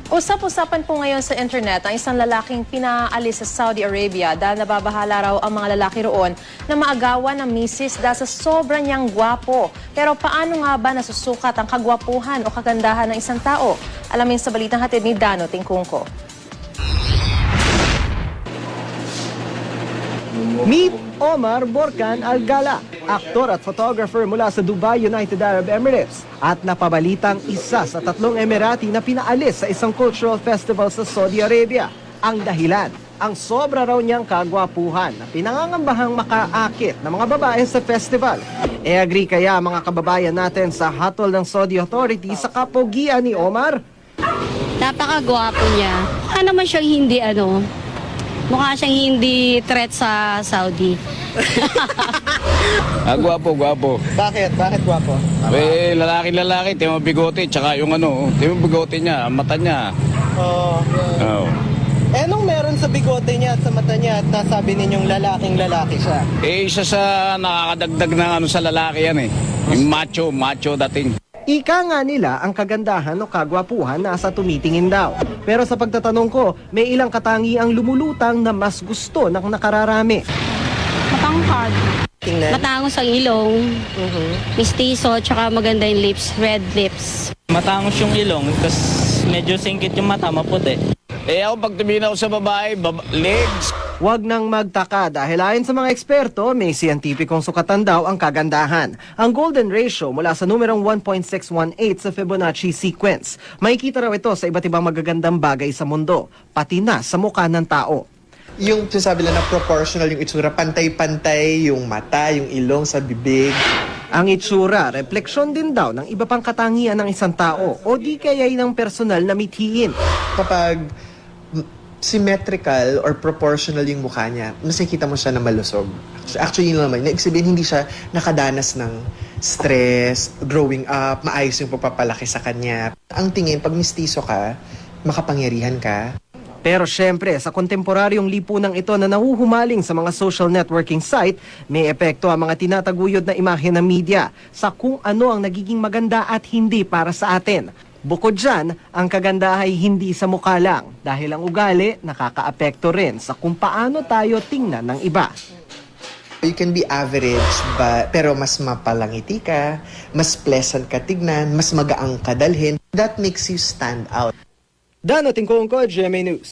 Usap-usapan po ngayon sa internet ang isang lalaking pinaalis sa Saudi Arabia dahil nababahala raw ang mga lalaki roon na maagawan ng misis dahil sa sobrang niyang gwapo. Pero paano nga ba nasusukat ang kagwapuhan o kagandahan ng isang tao? Alamin sa balitang hatid ni Dano Tingkungko. Meet Omar Borkan Al-Gala, aktor at photographer mula sa Dubai, United Arab Emirates at napabalitang isa sa 3 Emirati na pinaalis sa isang cultural festival sa Saudi Arabia. Ang dahilan, ang sobra raw niyang kagwapuhan na pinangangambahang makaakit ng mga babae sa festival. Agree kaya mga kababayan natin sa hatol ng Saudi authorities sa kapogian ni Omar? Napakagwapo niya. Mukha naman siyang mukha siyang hindi threat sa Saudi. Gwapo. Bakit? Bakit gwapo? Lalaki, timo bigote, tsaka yung timo bigote niya, mata niya. Oh. Oh. Anong meron sa bigote niya at sa mata niya at nasabi ninyong lalaking lalaki siya? Isa sa nakakadagdag ng sa lalaki yan eh. Yung macho dating. Ika nga nila ang kagandahan o kagwapuhan nasa tumitingin daw. Pero sa pagtatanong ko, may ilang katangiang lumulutang na mas gusto ng nakararami. Matangkad. Tingnan. Matangos ang ilong. Mistiso, tsaka maganda yung lips. Red lips. Matangos yung ilong, tapos medyo singkit yung mata, maputi. Ako pag tuminaw sa babae, legs. Huwag nang magtaka dahil ayon sa mga eksperto, may siyentipikong sukatan daw ang kagandahan. Ang golden ratio mula sa numerong 1.618 sa Fibonacci sequence. Makikita raw ito sa iba't ibang magagandang bagay sa mundo, pati na sa mukha ng tao. Yung sinasabi lang na proportional yung itsura, pantay-pantay yung mata, yung ilong sa bibig. Ang itsura, refleksyon din daw ng iba pang katangian ng isang tao o di kaya'y ng personal na mithiin. Kapag symmetrical or proportional yung mukha niya, mas nakikita mo siya na malusog. Actually, yun naman, sabihin hindi siya nakadanas ng stress, growing up, maayos yung pagpapalaki sa kanya. Ang tingin, pag mistiso ka, makapangyarihan ka. Pero syempre, sa kontemporaryong lipunang ito na nahuhumaling sa mga social networking site, may epekto ang mga tinataguyod na imahe ng media sa kung ano ang nagiging maganda at hindi para sa atin. Bukod dyan, ang kaganda ay hindi sa mukha lang dahil ang ugali nakakaapekto rin sa kung paano tayo tingnan ng iba. You can be average, pero mas mapalangiti ka, mas pleasant ka tignan, mas magaang ka dalhin. That makes you stand out. Dano Tingkungko, GMA News.